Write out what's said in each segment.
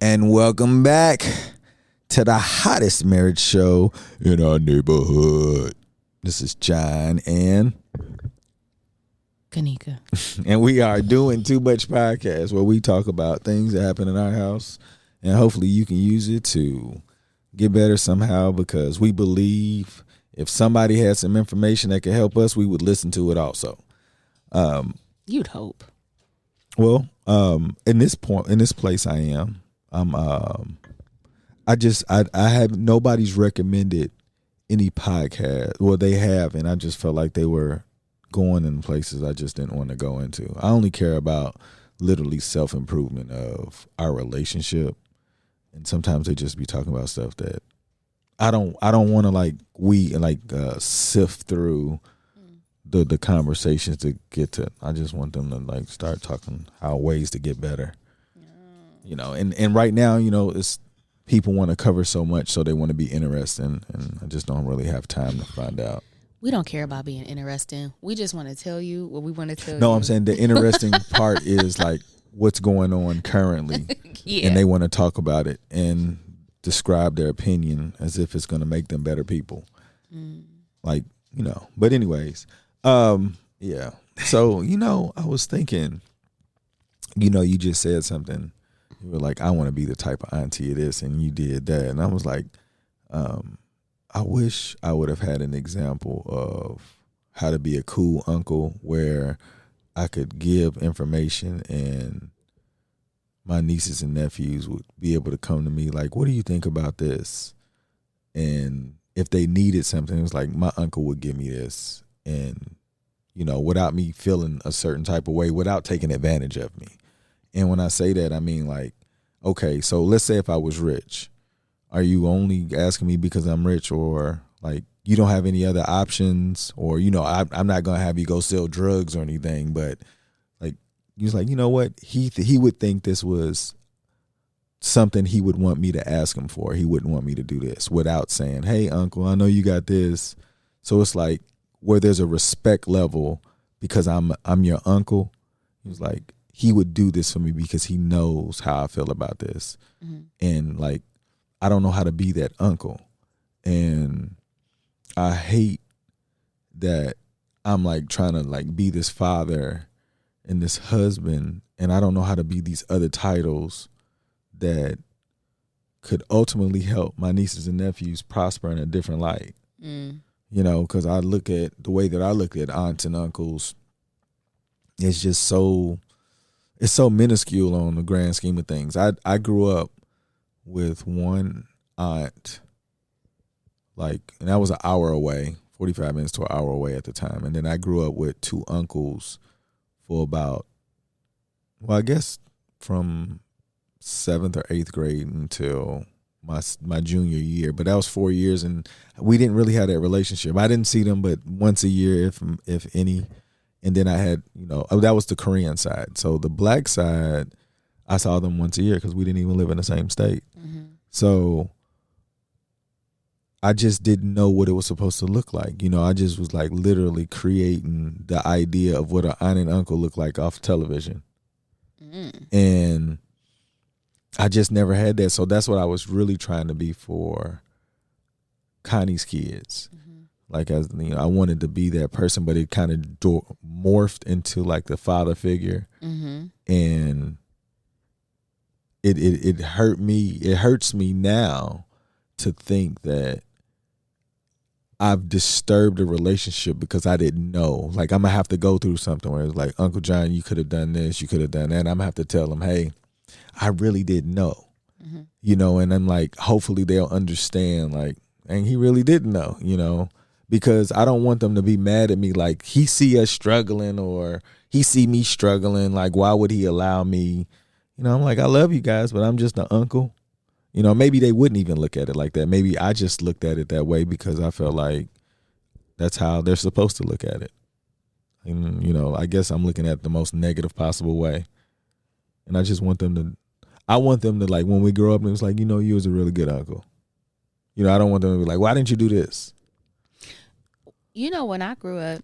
And welcome back to the hottest marriage show in our neighborhood. This is John and Kanika. And we are doing Too Much Podcast, where we talk about things that happen in our house, and hopefully you can use it to get better somehow, because we believe if somebody had some information that could help us, we would listen to it also. You'd hope. Well, in this place I am, I have nobody's recommended any podcast. Well, they have, and I just felt like they were going in places I just didn't want to go into. I only care about literally self-improvement of our relationship, and sometimes they just be talking about stuff that I don't want to sift through the conversations to get to. I just want them to start talking how ways to get better. And right now, it's people want to cover so much, so they want to be interesting, and I just don't really have time to find out. We don't care about being interesting. We just want to tell you what we want to tell you. No, I'm saying the interesting part is what's going on currently. Yeah. And they want to talk about it and describe their opinion as if it's going to make them better people. But anyways, yeah. So, I was thinking, you just said something. You were like, I want to be the type of auntie it is, and you did that. And I was like, I wish I would have had an example of how to be a cool uncle where I could give information and my nieces and nephews would be able to come to me like, what do you think about this? And if they needed something, it was like, my uncle would give me this. And, without me feeling a certain type of way, without taking advantage of me. And when I say that, I mean okay, so let's say if I was rich, are you only asking me because I'm rich, or you don't have any other options, or, I'm not going to have you go sell drugs or anything, but he's like, you know what? He would think this was something he would want me to ask him for. He wouldn't want me to do this without saying, hey, uncle, I know you got this. So it's like where there's a respect level because I'm your uncle. He was like, he would do this for me because he knows how I feel about this. Mm-hmm. And I don't know how to be that uncle. And I hate that I'm trying to be this father and this husband, and I don't know how to be these other titles that could ultimately help my nieces and nephews prosper in a different light. Because I look at the way that I look at aunts and uncles, it's just it's so minuscule on the grand scheme of things. I grew up with one aunt, and that was an hour away, 45 minutes to an hour away at the time. And then I grew up with two uncles for about, I guess from 7th or 8th grade until my junior year. But that was 4 years, and we didn't really have that relationship. I didn't see them but once a year, if any. And then I had, that was the Korean side. So the black side, I saw them once a year because we didn't even live in the same state. Mm-hmm. So I just didn't know what it was supposed to look like. I just was literally creating the idea of what an aunt and uncle look like off television. And I just never had that. So that's what I was really trying to be for Connie's kids. I wanted to be that person, but it kind of morphed into the father figure. Mm-hmm. And it hurt me. It hurts me now to think that I've disturbed a relationship because I didn't know. I'm going to have to go through something where it's Uncle John, you could have done this, you could have done that. And I'm going to have to tell him, hey, I really didn't know. Mm-hmm. And I'm hopefully they'll understand, and he really didn't know, because I don't want them to be mad at me he see us struggling or he see me struggling. Why would he allow me? I'm I love you guys, but I'm just an uncle. Maybe they wouldn't even look at it like that. Maybe I just looked at it that way because I felt like that's how they're supposed to look at it. And, I guess I'm looking at the most negative possible way. And I just want them to, when we grow up, and it's you was a really good uncle. I don't want them to be why didn't you do this? When I grew up,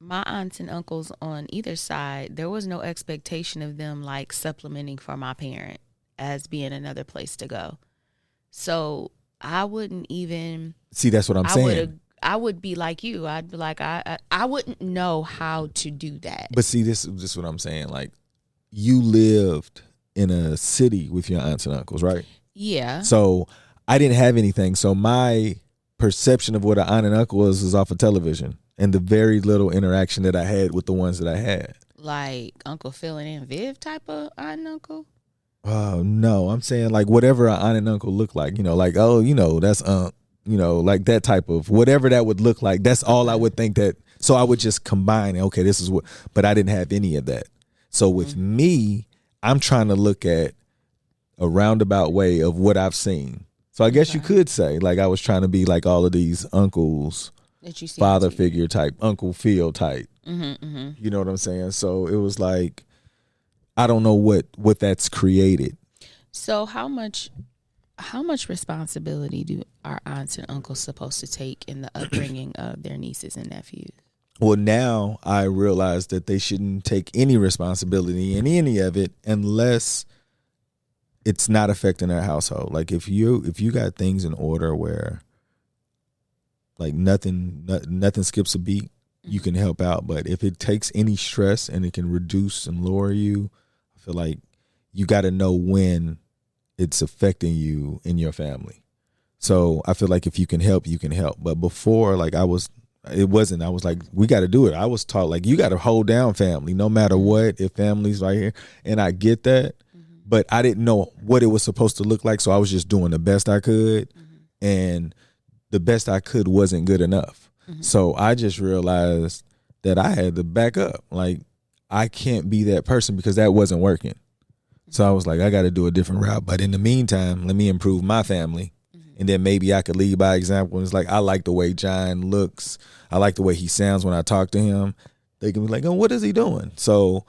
my aunts and uncles on either side, there was no expectation of them like supplementing for my parent as being another place to go. So I wouldn't even See, that's what I'm saying. I would be like you. I'd be like I wouldn't know how to do that. But see, this is what I'm saying. Like, you lived in a city with your aunts and uncles, right? Yeah. So I didn't have anything. So my perception of what an aunt and uncle was off of television and the very little interaction that I had with the ones that I had. Like Uncle Phil and Aunt Viv type of aunt and uncle? Oh, no. I'm saying like whatever an aunt and uncle look like, like, oh, that's like that type of whatever that would look like. That's all I would think that. So I would just combine, okay, this is what, but I didn't have any of that. So with me, I'm trying to look at a roundabout way of what I've seen. So I guess you could say like I was trying to be like all of these uncles, that you see father figure type, Uncle Phil type. Mm-hmm. You know what I'm saying? So it was like, I don't know what that's created. So how much responsibility do our aunts and uncles supposed to take in the upbringing of their nieces and nephews? Well, now I realize that they shouldn't take any responsibility in any of it unless it's not affecting their household. Like if you got things in order where like nothing skips a beat, you can help out. But if it takes any stress and it can reduce and lower you, I feel like you got to know when it's affecting you in your family. So I feel like if you can help, you can help. But before, like I was like, we got to do it. I was taught like, you got to hold down family no matter what, if family's right here. And I get that, but I didn't know what it was supposed to look like. So I was just doing the best I could. And the best I could wasn't good enough. So I just realized that I had to back up. Like, I can't be that person because that wasn't working. So I was like, I got to do a different route. But in the meantime, let me improve my family. And then maybe I could lead by example. And it's like, I like the way John looks. I like the way he sounds when I talk to him. They can be like, oh, what is he doing? So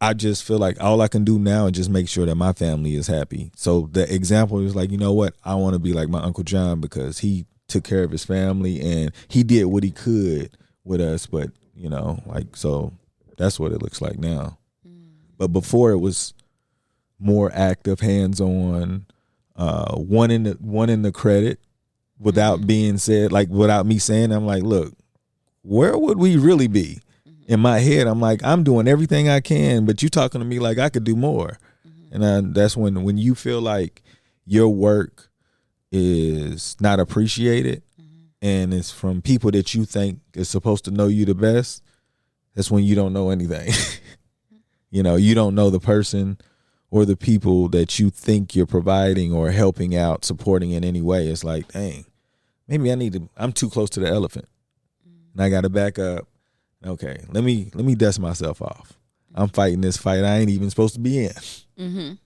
I just feel like all I can do now is just make sure that my family is happy. So the example is like, you know what? I want to be like my Uncle John because he took care of his family and he did what he could with us. But, so that's what it looks like now. But before it was more active, hands-on, one in the credit without being said, like without me saying, I'm like, look, where would we really be? In my head, I'm like, I'm doing everything I can, but you talking to me like I could do more. And that's when you feel like your work is not appreciated and it's from people that you think is supposed to know you the best, that's when you don't know anything. You don't know the person or the people that you think you're providing or helping out, supporting in any way. It's like, dang, maybe I'm too close to the elephant. And I got to back up. Okay, let me dust myself off. I'm fighting this fight I ain't even supposed to be in.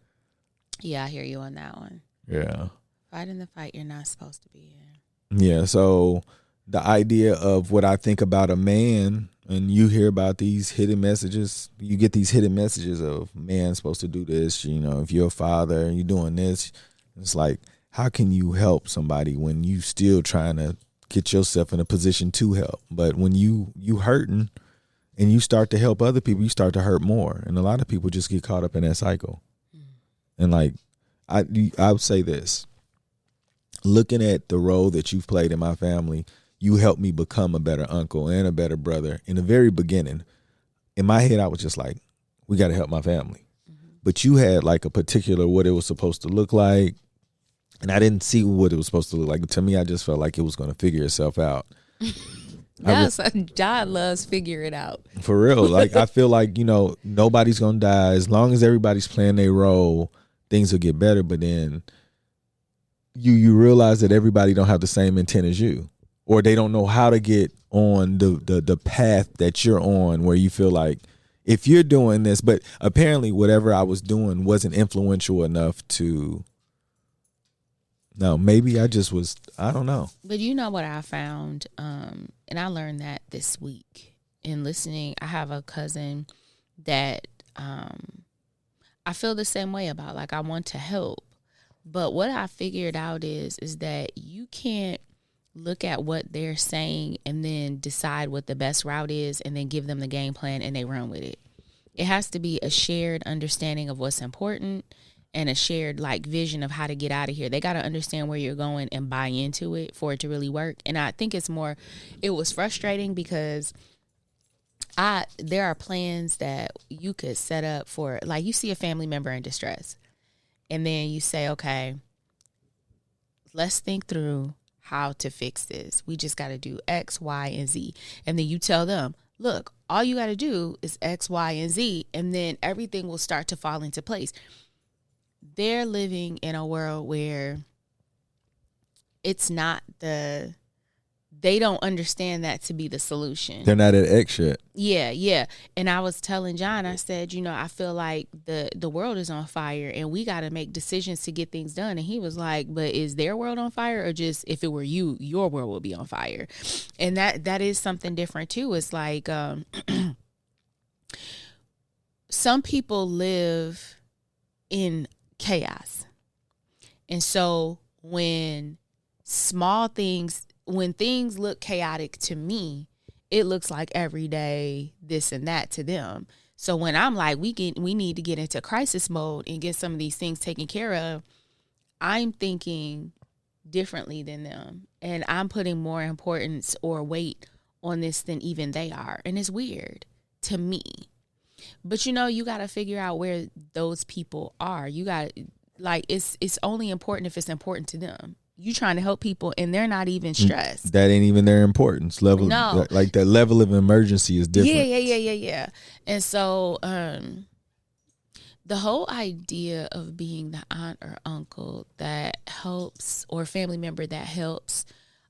Yeah, I hear you on that one. Yeah. Fighting the fight you're not supposed to be in. Yeah, so the idea of what I think about a man, and you hear about these hidden messages, you get these hidden messages of man's supposed to do this, if you're a father and you're doing this, it's like, how can you help somebody when you still trying to get yourself in a position to help? But when you hurting and you start to help other people, you start to hurt more. And a lot of people just get caught up in that cycle. And like, I would say this, looking at the role that you've played in my family, you helped me become a better uncle and a better brother. In the very beginning, in my head, I was just like, we got to help my family. But you had like a particular what it was supposed to look like. And I didn't see what it was supposed to look like. To me, I just felt like it was going to figure itself out. Yes, John loves figure it out. For real. Like, I feel like, nobody's going to die. As long as everybody's playing their role, things will get better. But then you realize that everybody don't have the same intent as you. Or they don't know how to get on the path that you're on, where you feel like if you're doing this, but apparently whatever I was doing wasn't influential enough to, no, maybe I just was, I don't know. But you know what I found, and I learned that this week in listening. I have a cousin that I feel the same way about. Like, I want to help. But what I figured out is that you can't look at what they're saying and then decide what the best route is and then give them the game plan and they run with it. It has to be a shared understanding of what's important and a shared like vision of how to get out of here. They got to understand where you're going and buy into it for it to really work. And I think it was frustrating because there are plans that you could set up for, like, you see a family member in distress and then you say, okay, let's think through how to fix this. We just got to do X, Y, and Z. And then you tell them, look, all you got to do is X, Y, and Z, and then everything will start to fall into place. They're living in a world where it's not they don't understand that to be the solution. They're not at X yet. Yeah. And I was telling John, I said, I feel like the world is on fire and we got to make decisions to get things done. And he was like, but is their world on fire, or just if it were you, your world would be on fire? And that is something different too. It's like some people live in chaos. And so when things look chaotic to me, it looks like every day this and that to them. So when I'm like, we need to get into crisis mode and get some of these things taken care of, I'm thinking differently than them. And I'm putting more importance or weight on this than even they are. And it's weird to me. But you got to figure out where those people are. You got, like, it's only important if it's important to them. You trying to help people and they're not even stressed. That ain't even their importance level. No. Like that level of emergency is different. Yeah. And so the whole idea of being the aunt or uncle that helps, or family member that helps,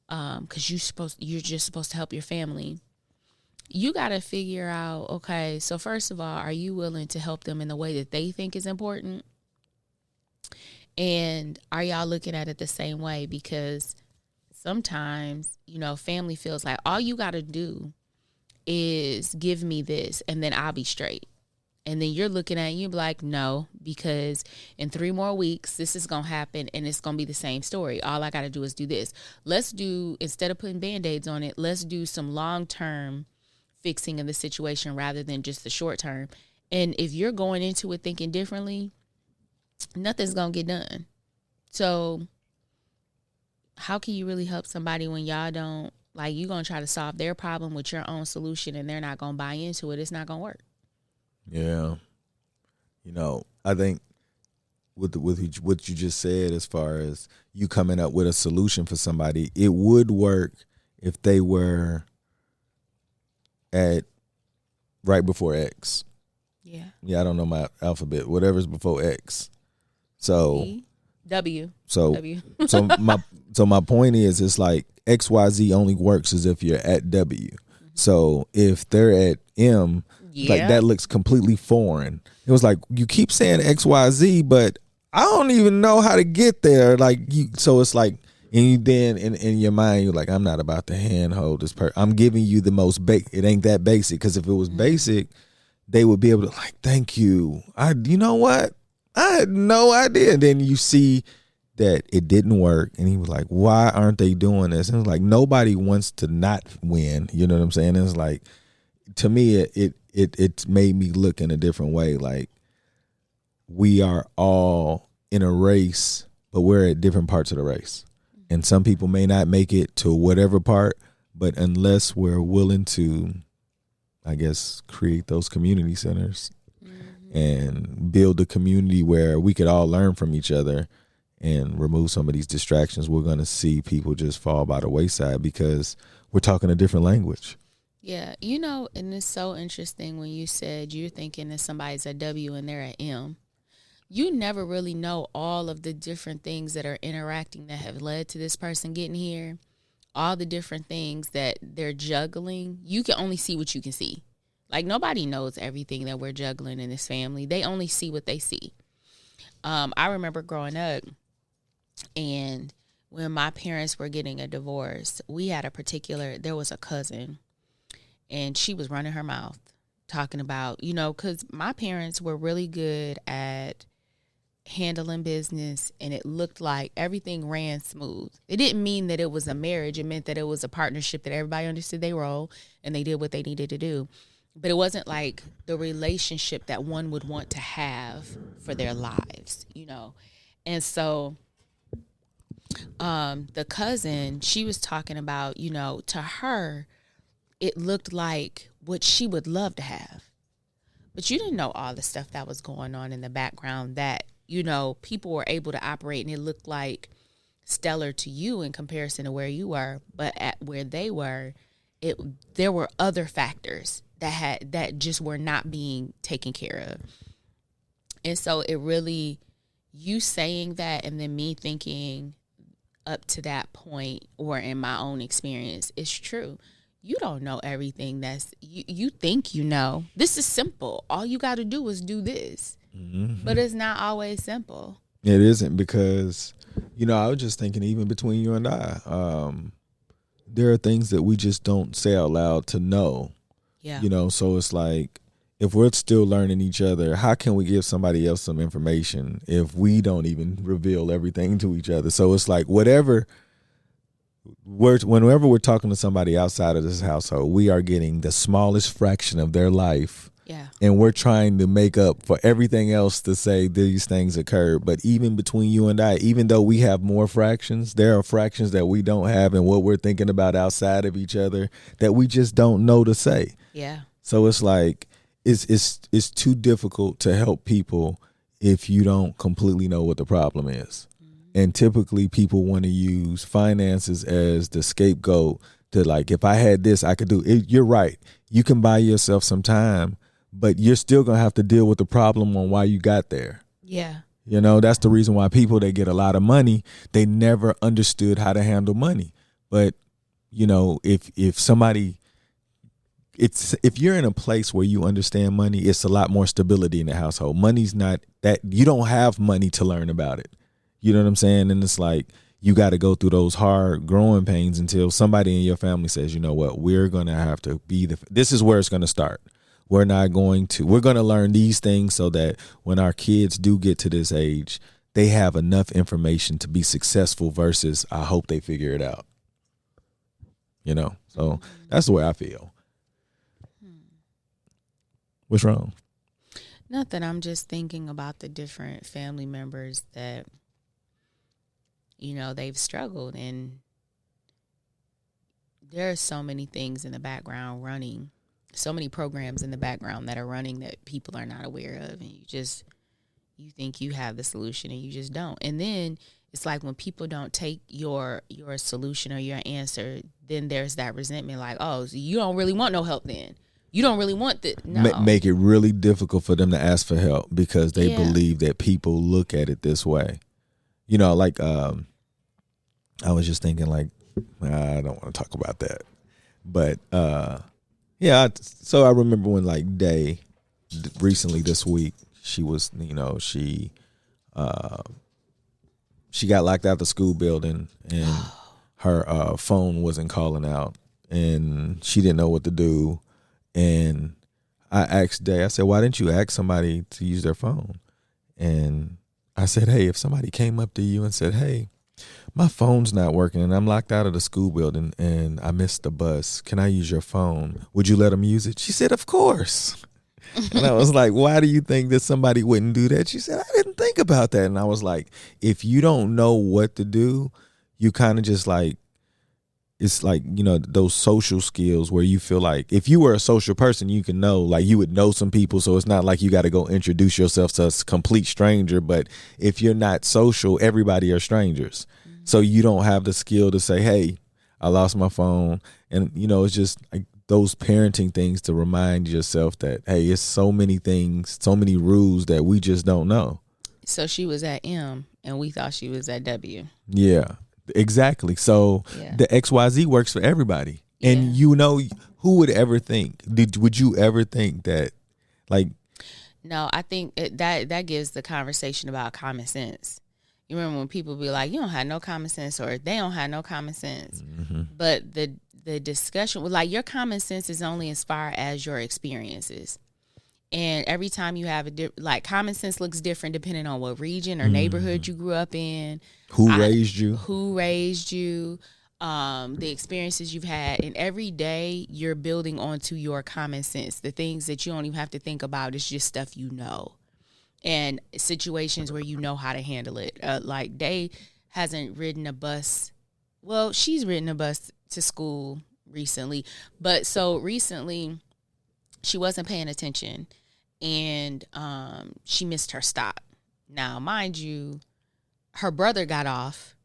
because you're just supposed to help your family. You got to figure out, okay, so first of all, are you willing to help them in the way that they think is important? And are y'all looking at it the same way? Because sometimes, family feels like all you got to do is give me this and then I'll be straight. And then you're looking at it and you be like, no, because in 3 more weeks, this is going to happen and it's going to be the same story. All I got to do is do this. Instead of putting Band-Aids on it, let's do some long-term fixing of the situation rather than just the short term. And if you're going into it thinking differently, nothing's gonna get done. So how can you really help somebody when y'all don't, like, you gonna try to solve their problem with your own solution and they're not gonna buy into it? It's not gonna work. Yeah. I think with what you just said, as far as you coming up with a solution for somebody, it would work if they were at right before X. Yeah, I don't know my alphabet. Whatever's before X. So W. So W. so my point is, it's like XYZ only works as if you're at W. Mm-hmm. So if they're at M, like, that looks completely foreign. It was like, you keep saying XYZ, but I don't even know how to get there. Like, so it's like, and you then in your mind, you're like, I'm not about to handhold this person. I'm giving you the most it ain't that basic. Because if it was basic, they would be able to, like, thank you. You know what? I had no idea. And then you see that it didn't work. And he was like, why aren't they doing this? And it was like, nobody wants to not win. You know what I'm saying? And it's like, to me, it made me look in a different way. Like, we are all in a race, but we're at different parts of the race. And some people may not make it to whatever part, but unless we're willing to, I guess, create those community centers and build a community where we could all learn from each other and remove some of these distractions, we're going to see people just fall by the wayside because we're talking a different language. Yeah, and it's so interesting when you said you're thinking that somebody's a W and they're an M. You never really know all of the different things that are interacting that have led to this person getting here, all the different things that they're juggling. You can only see what you can see. Like, nobody knows everything that we're juggling in this family. They only see what they see. I remember growing up, and when my parents were getting a divorce, there was a cousin, and she was running her mouth, talking about, because my parents were really good at handling business, and it looked like everything ran smooth. It didn't mean that it was a marriage. It meant that it was a partnership, that everybody understood their role and they did what they needed to do. But it wasn't like the relationship that one would want to have for their lives, you know. And so the cousin, she was talking about, you know, to her, it looked like what she would love to have. But you didn't know all the stuff that was going on in the background that, you know, people were able to operate, and it looked like stellar to you in comparison to where you were. But at where they were, there were other factors that just were not being taken care of. And so it really, you saying that and then me thinking up to that point, or in my own experience, it's true. You don't know everything you think you know. This is simple. All you got to do is do this. Mm-hmm. But it's not always simple. It isn't, because, you know, I was just thinking, even between you and I, there are things that we just don't say out loud to know. Yeah. You know, so it's like, if we're still learning each other, how can we give somebody else some information if we don't even reveal everything to each other? So it's like, whenever we're talking to somebody outside of this household, we are getting the smallest fraction of their life. Yeah. And we're trying to make up for everything else to say these things occurred. But even between you and I, even though we have more fractions, there are fractions that we don't have in what we're thinking about outside of each other that we just don't know to say. Yeah. So it's like, it's too difficult to help people if you don't completely know what the problem is. Mm-hmm. And typically people want to use finances as the scapegoat to, like, if I had this, I could do it. You're right. You can buy yourself some time, but you're still going to have to deal with the problem on why you got there. Yeah. You know, that's the reason why people that get a lot of money, they never understood how to handle money. But, you know, if you're in a place where you understand money, it's a lot more stability in the household. Money's not that, you don't have money to learn about it. You know what I'm saying? And it's like, you got to go through those hard growing pains until somebody in your family says, you know what, we're going to have to this is where it's going to start. We're going to learn these things so that when our kids do get to this age, they have enough information to be successful versus I hope they figure it out. You know, so that's the way I feel. What's wrong? Nothing. I'm just thinking about the different family members that, you know, they've struggled, and there are so many things in the background running, so many programs in the background that are running that people are not aware of, and you think you have the solution and you just don't. And then it's like when people don't take your solution or your answer, then there's that resentment, like, oh, so you don't really want no help then. You don't really want that. No. Make it really difficult for them to ask for help because they believe that people look at it this way. You know, like I was just thinking, like, I don't want to talk about that. But, so I remember when, like, Day, recently this week, she was, you know, she got locked out the school building, and her phone wasn't calling out, and she didn't know what to do. And I asked Day, I said, why didn't you ask somebody to use their phone? And I said, hey, if somebody came up to you and said, hey, my phone's not working and I'm locked out of the school building and I missed the bus, can I use your phone? Would you let them use it? She said, of course. And I was like, why do you think that somebody wouldn't do that? She said, I didn't think about that. And I was like, if you don't know what to do, you kind of just like, it's like, you know, those social skills where you feel like if you were a social person, you can know, like you would know some people. So it's not like you got to go introduce yourself to a complete stranger. But if you're not social, everybody are strangers. Mm-hmm. So you don't have the skill to say, hey, I lost my phone. And, you know, it's just like those parenting things to remind yourself that, hey, it's so many things, so many rules that we just don't know. So she was at M and we thought she was at W. Yeah. Exactly. So the XYZ works for everybody. Yeah. And you know, who would ever think? Would you ever think that, like? No, I think that gives the conversation about common sense. You remember when people be like, you don't have no common sense, or they don't have no common sense. Mm-hmm. But the discussion was like, your common sense is only as far as your experiences. And every time you have like common sense looks different depending on what region or neighborhood you grew up in, who raised you, the experiences you've had. And every day you're building onto your common sense. The things that you don't even have to think about, it's just stuff you know. And situations where you know how to handle it. Like Day hasn't ridden a bus. Well, she's ridden a bus to school recently. But so recently she wasn't paying attention. And she missed her stop. Now, mind you, her brother got off,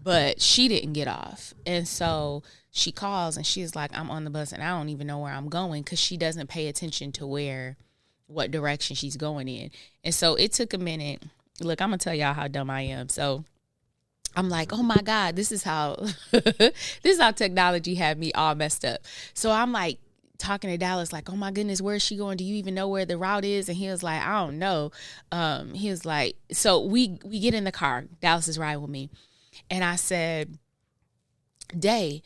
but she didn't get off. And so she calls and she's like, I'm on the bus and I don't even know where I'm going, because she doesn't pay attention to what direction she's going in. And so it took a minute. Look, I'm going to tell y'all how dumb I am. So I'm like, oh my God, this is how technology had me all messed up. So I'm like, talking to Dallas, like, oh my goodness, where is she going? Do you even know where the route is? And he was like, I don't know. He was like, so we get in the car. Dallas is riding with me. And I said, Day,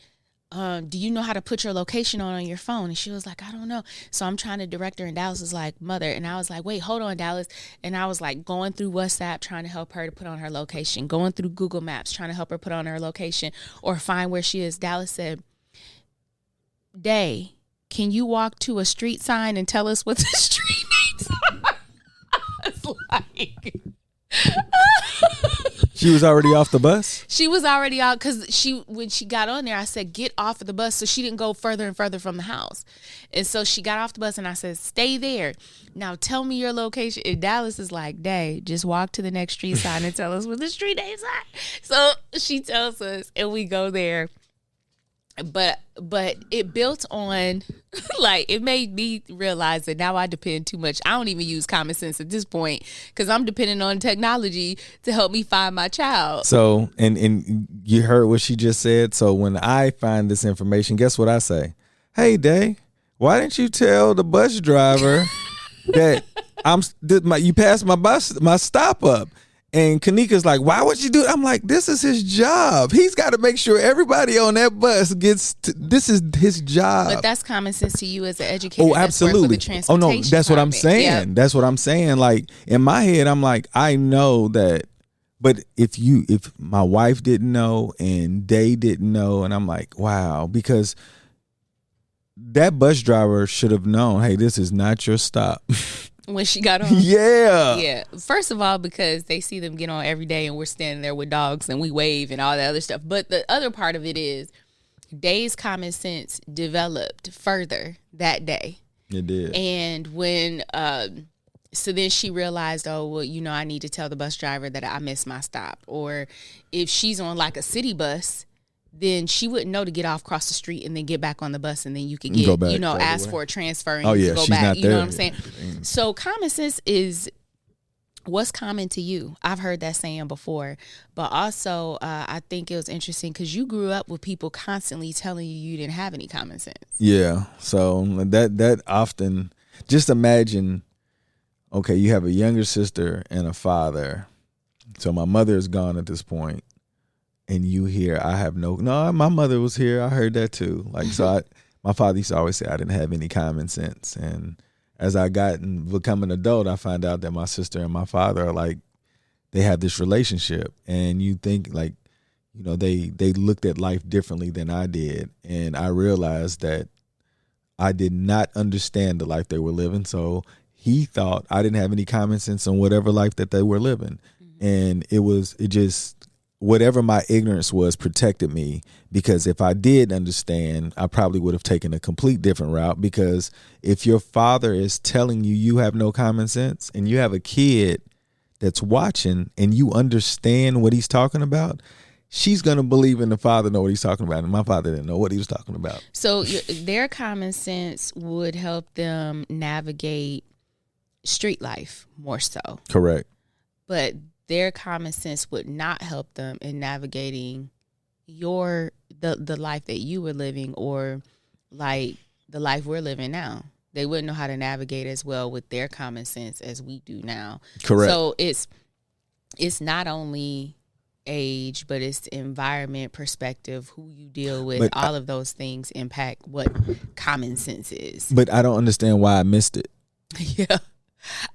do you know how to put your location on your phone? And she was like, I don't know. So I'm trying to direct her, and Dallas is like, mother. And I was like, wait, hold on, Dallas. And I was like going through WhatsApp, trying to help her to put on her location, going through Google Maps, trying to help her put on her location or find where she is. Dallas said, Day, can you walk to a street sign and tell us what the street names are? It's like... She was already off the bus? She was already out, because when she got on there, I said, get off of the bus. So she didn't go further and further from the house. And so she got off the bus and I said, stay there. Now tell me your location. And Dallas is like, Day, just walk to the next street sign and tell us what the street names are. So she tells us and we go there. But it built on, like, it made me realize that now I depend too much. I don't even use common sense at this point, because I'm depending on technology to help me find my child. So, and you heard what she just said. So when I find this information, guess what I say? Hey, Day, why didn't you tell the bus driver that you passed my stop up? And Kanika's like, why would you do it? I'm like, this is his job. He's got to make sure everybody on that bus this is his job. But that's common sense to you as an educator. Oh, absolutely. Oh, no, that's what I'm saying. Yep. That's what I'm saying. Like, in my head, I'm like, I know that. But if my wife didn't know and they didn't know, and I'm like, wow, because that bus driver should have known, hey, this is not your stop. When she got on? Yeah. First of all, because they see them get on every day and we're standing there with dogs and we wave and all that other stuff. But the other part of it is Day's common sense developed further that day. It did. And when, so then she realized, oh, well, I need to tell the bus driver that I missed my stop. Or if she's on like a city bus, then she wouldn't know to get off, cross the street, and then get back on the bus, and then you could get, ask for a transfer and go back. You know what I'm saying? So common sense is what's common to you. I've heard that saying before, but also I think it was interesting because you grew up with people constantly telling you didn't have any common sense. Yeah. So that often, just imagine, okay, you have a younger sister and a father. So my mother is gone at this point. And you hear, my mother was here. I heard that too. Like, so my father used to always say I didn't have any common sense. And as I got and become an adult, I find out that my sister and my father are like, they have this relationship. And you think like, they looked at life differently than I did. And I realized that I did not understand the life they were living. So he thought I didn't have any common sense on whatever life that they were living. And whatever my ignorance was protected me, because if I did understand, I probably would have taken a complete different route. Because if your father is telling you have no common sense and you have a kid that's watching and you understand what he's talking about, she's going to believe in the father know what he's talking about. And my father didn't know what he was talking about. So their common sense would help them navigate street life more so. Correct. But their common sense would not help them in navigating the life that you were living, or like the life we're living now. They wouldn't know how to navigate as well with their common sense as we do now. Correct. So it's not only age, but it's the environment, perspective, who you deal with. But all of those things impact what common sense is. But I don't understand why I missed it. Yeah.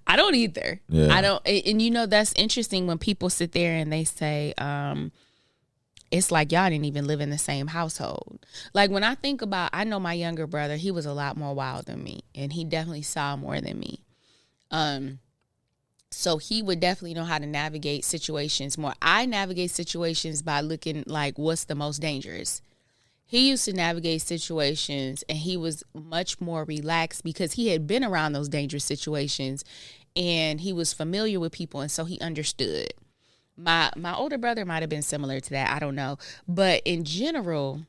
I don't either. Yeah. I don't. And you know, that's interesting when people sit there and they say, it's like y'all didn't even live in the same household. Like when I think about, I know my younger brother, he was a lot more wild than me, and he definitely saw more than me. So he would definitely know how to navigate situations more. I navigate situations by looking like what's the most dangerous. He used to navigate situations and he was much more relaxed because he had been around those dangerous situations and he was familiar with people, and so he understood. My older brother might have been similar to that. I don't know. But in general,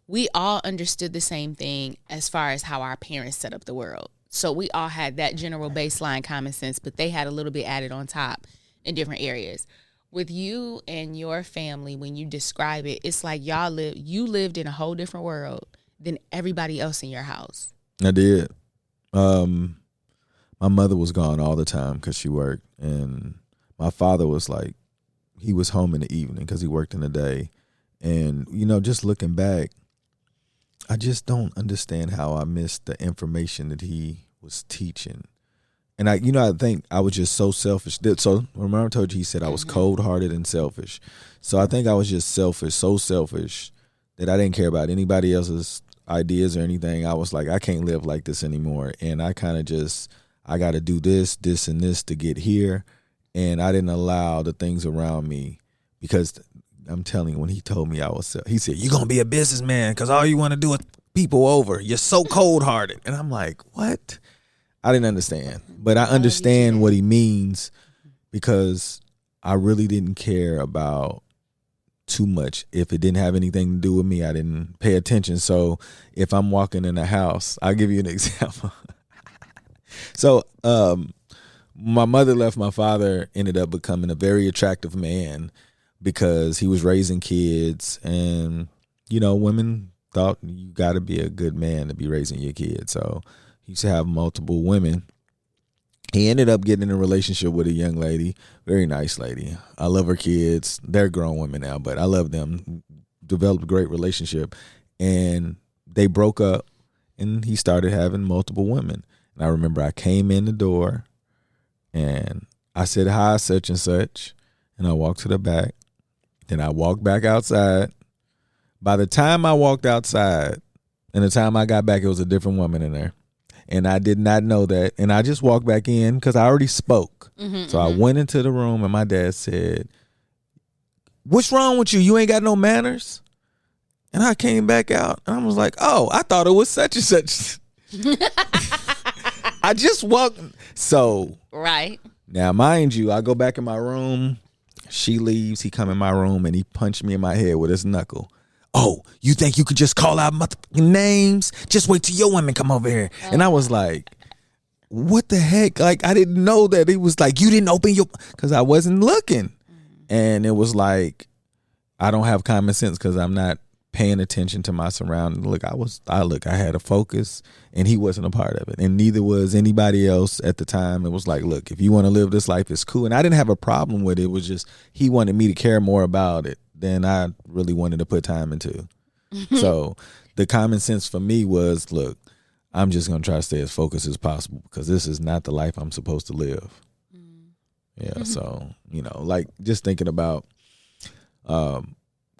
we all understood the same thing as far as how our parents set up the world. So we all had that general baseline common sense, but they had a little bit added on top in different areas. With you and your family, when you describe it, it's like you lived in a whole different world than everybody else in your house. I did. My mother was gone all the time because she worked, and my father was like, he was home in the evening because he worked in the day. And, you know, just looking back, I just don't understand how I missed the information that he was teaching. And I think I was just so selfish. So remember I told you he said I was cold-hearted and selfish. So I think I was just selfish, so selfish that I didn't care about anybody else's ideas or anything. I was like, I can't live like this anymore. And I kind of just, I got to do this, and this to get here. And I didn't allow the things around me, because I'm telling you, when he told me he said, you're going to be a businessman because all you want to do is people over. You're so cold-hearted. And I'm like, what? I didn't understand. But I understand what he means, because I really didn't care about too much. If it didn't have anything to do with me, I didn't pay attention. So if I'm walking in a house, I'll give you an example. So my mother left. My father ended up becoming a very attractive man because he was raising kids, and, you know, women thought you got to be a good man to be raising your kids. So he used to have multiple women. He ended up getting in a relationship with a young lady, very nice lady. I love her kids. They're grown women now, but I love them. Developed a great relationship, and they broke up, and he started having multiple women. And I remember I came in the door, and I said, hi, such and such, and I walked to the back. Then I walked back outside. By the time I walked outside and the time I got back, it was a different woman in there. And I did not know that. And I just walked back in because I already spoke. So I went into the room, and my dad said, what's wrong with you? You ain't got no manners? And I came back out, and I was like, oh, I thought it was such and such. I just walked. So right now, mind you, I go back in my room. She leaves. He come in my room, and he punched me in my head with his knuckle. Oh, you think you could just call out motherfucking names? Just wait till your women come over here. Oh. And I was like, what the heck? Like, I didn't know that. It was like, you didn't open your, because I wasn't looking. And it was like, I don't have common sense because I'm not paying attention to my surroundings. Look, I had a focus, and he wasn't a part of it. And neither was anybody else at the time. It was like, look, if you want to live this life, it's cool. And I didn't have a problem with it. It was just, he wanted me to care more about it than I really wanted to put time into. So the common sense for me was, look, I'm just going to try to stay as focused as possible because this is not the life I'm supposed to live. Yeah. So, you know, like just thinking about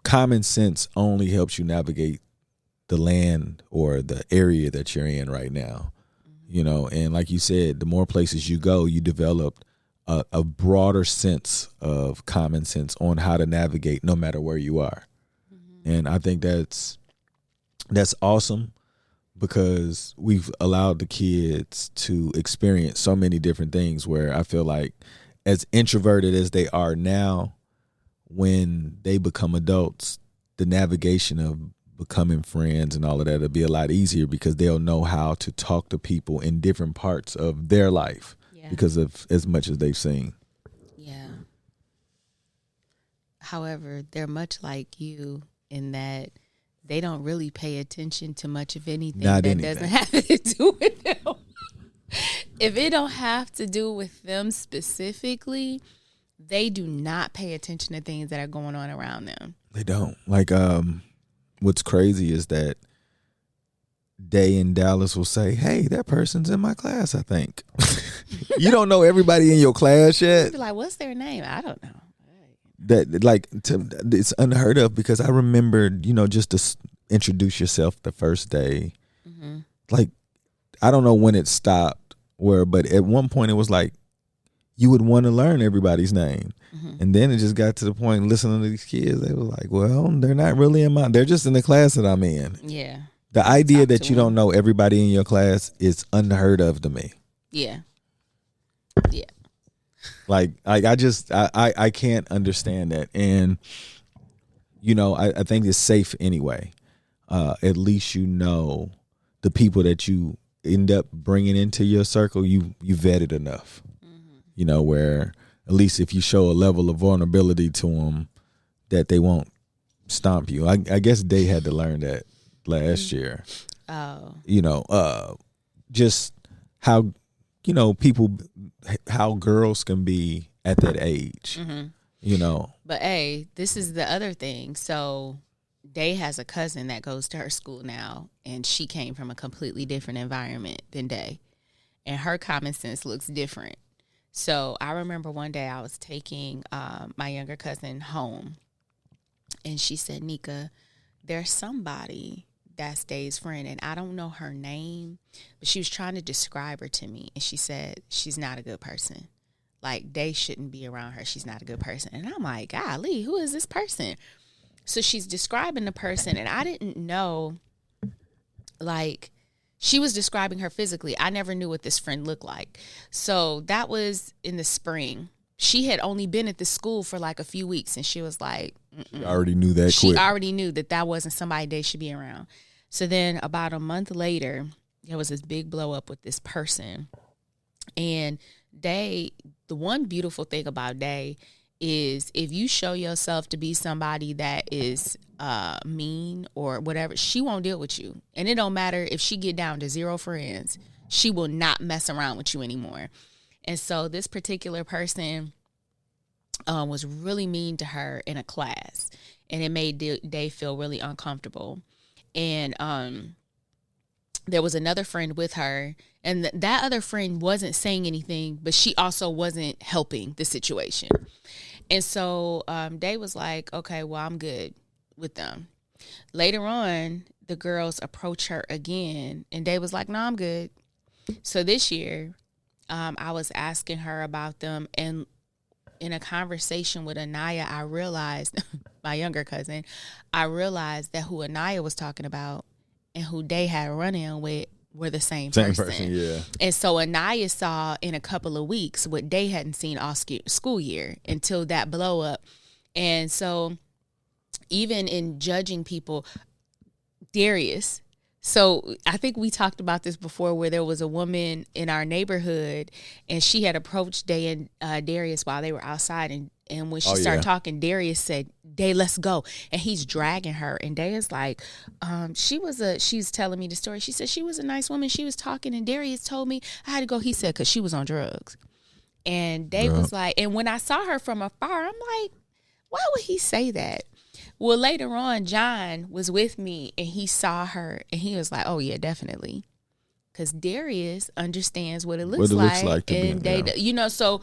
common sense only helps you navigate the land or the area that you're in right now, you know, and like you said, the more places you go, you develop a broader sense of common sense on how to navigate no matter where you are. And I think that's awesome because we've allowed the kids to experience so many different things where I feel like as introverted as they are now, when they become adults, the navigation of becoming friends and all of that will be a lot easier because they'll know how to talk to people in different parts of their life. Because of as much as they've seen. Yeah. However, they're much like you in that they don't really pay attention to much of anything doesn't have to do with them. If it don't have to do with them specifically, they do not pay attention to things that are going on around them. They don't. Like, what's crazy is that Day in Dallas will say, "Hey, that person's in my class, I think." You don't know everybody in your class yet. Be like, what's their name? I don't know. That it's unheard of, because I remember, just to introduce yourself the first day. Mm-hmm. Like, I don't know when it stopped, but at one point it was like you would want to learn everybody's name. Mm-hmm. And then it just got to the point, listening to these kids, they were like, well, they're not really they're just in the class that I'm in. Yeah. The idea that you don't know everybody in your class is unheard of to me. Yeah. Yeah. Like I can't understand that. And, I think it's safe anyway. At least the people that you end up bringing into your circle, you vetted enough. Mm-hmm. Where at least if you show a level of vulnerability to them, that they won't stomp you. I guess they had to learn that last year. Oh. Just how, how girls can be at that age. Mm-hmm. But this is the other thing. So Day has a cousin that goes to her school now, and she came from a completely different environment than Day, and her common sense looks different. So I remember one day I was taking my younger cousin home, and she said, "Nika, there's somebody that's Day's friend, and I don't know her name, but she was trying to describe her to me, and she said she's not a good person. Like, Day shouldn't be around her. She's not a good person." And I'm like, golly, who is this person? So she's describing the person, and I didn't know, like, she was describing her physically. I never knew what this friend looked like. So that was in the spring. She had only been at the school for like a few weeks, and she was like, I already knew that. She already knew that wasn't somebody Day should be around. So then about a month later, there was this big blow up with this person. And Day, the one beautiful thing about Day is if you show yourself to be somebody that is mean or whatever, she won't deal with you. And it don't matter if she get down to 0 friends, she will not mess around with you anymore. And so this particular person was really mean to her in a class, and it made Day feel really uncomfortable. And there was another friend with her, and that other friend wasn't saying anything, but she also wasn't helping the situation. And so Day was like, okay, well, I'm good with them. Later on, the girls approached her again, and Day was like, no, I'm good. So this year, I was asking her about them, and in a conversation with Anaya, I realized, my younger cousin, I realized that who Anaya was talking about and who Day had a run-in with were the same person. Yeah. And so Anaya saw in a couple of weeks what Day hadn't seen all school year until that blow up. And so even in judging people, Darius, so I think we talked about this before, where there was a woman in our neighborhood, and she had approached Day and Darius while they were outside, and when she started talking, Darius said, Day, let's go. And he's dragging her, and Day is like, she's telling me the story. She said she was a nice woman. She was talking, and Darius told me I had to go. He said, because she was on drugs. And Day was like, and when I saw her from afar, I'm like, why would he say that? Well, later on, John was with me, and he saw her, and he was like, oh, yeah, definitely. Because Darius understands what it looks like. And they, so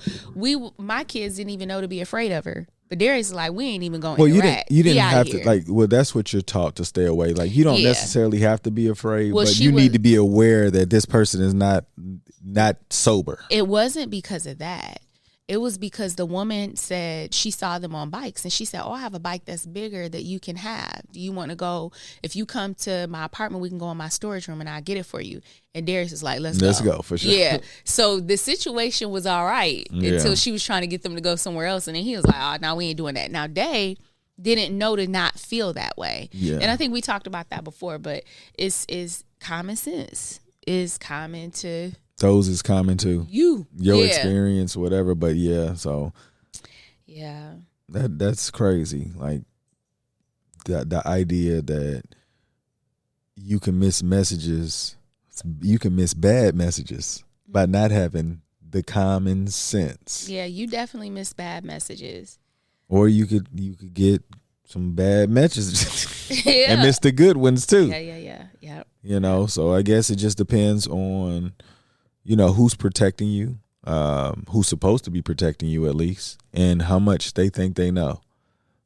my kids didn't even know to be afraid of her. But Darius is like, we ain't even going to interact. You didn't have to, that's what you're taught, to stay away. Like, you don't necessarily have to be afraid, but you need to be aware that this person is not sober. It wasn't because of that. It was because the woman said she saw them on bikes, and she said, oh, I have a bike that's bigger that you can have. Do you want to go? If you come to my apartment, we can go in my storage room and I'll get it for you. And Darius is like, let's go for sure. Yeah. So the situation was all right until she was trying to get them to go somewhere else. And then he was like, oh, no, we ain't doing that. Now, Day didn't know to not feel that way. Yeah. And I think we talked about that before, but it's common sense. Is common to... Those is common to your experience, whatever. But so that's crazy. Like the idea that you can miss messages, you can miss bad messages by not having the common sense. Yeah, you definitely miss bad messages. Or you could get some bad matches Yeah. and missed the good ones too. Yeah. You know, so I guess it just depends on, you know, who's protecting you, who's supposed to be protecting you at least, and how much they think they know,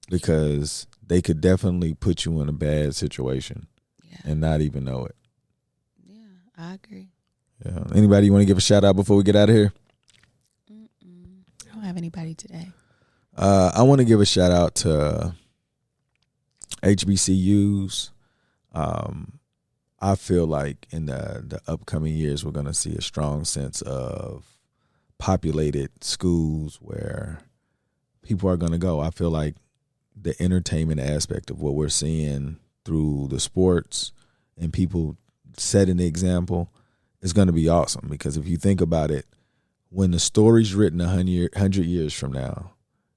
because they could definitely put you in a bad situation and not even know it. Yeah, I agree. Yeah. Anybody you want to give a shout out before we get out of here? I don't have anybody today. I want to give a shout out to HBCUs. I feel like in the upcoming years, we're going to see a strong sense of populated schools where people are going to go. I feel like the entertainment aspect of what we're seeing through the sports and people setting the example is going to be awesome, because if you think about it, when the story's written 100 years from now,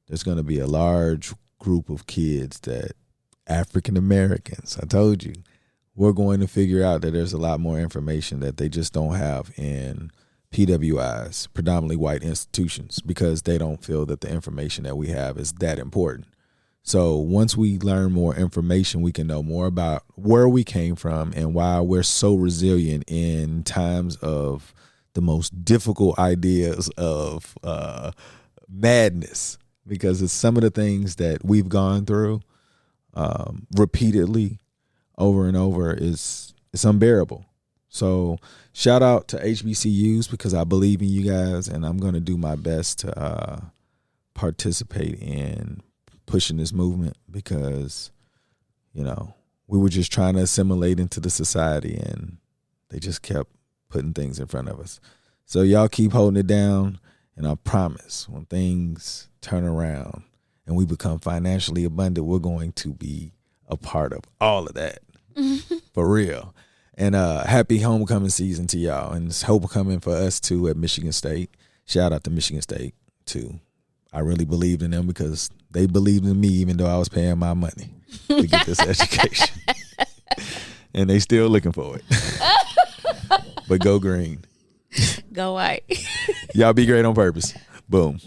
there's going to be a large group of kids that African Americans, I told you, we're going to figure out that there's a lot more information that they just don't have in PWIs, predominantly white institutions, because they don't feel that the information that we have is that important. So once we learn more information, we can know more about where we came from and why we're so resilient in times of the most difficult ideas of madness, because it's some of the things that we've gone through repeatedly over and over it's unbearable. So shout out to HBCUs, because I believe in you guys, and I'm going to do my best to participate in pushing this movement, because, you know, we were just trying to assimilate into the society and they just kept putting things in front of us. So y'all keep holding it down, and I promise when things turn around and we become financially abundant, we're going to be a part of all of that. For real. And happy homecoming season to y'all, and it's homecoming for us too at Michigan State. Shout out to Michigan State too. I really believed in them because they believed in me, even though I was paying my money to get this education. And they still looking for it. But go green. Go white. Y'all be great on purpose. Boom.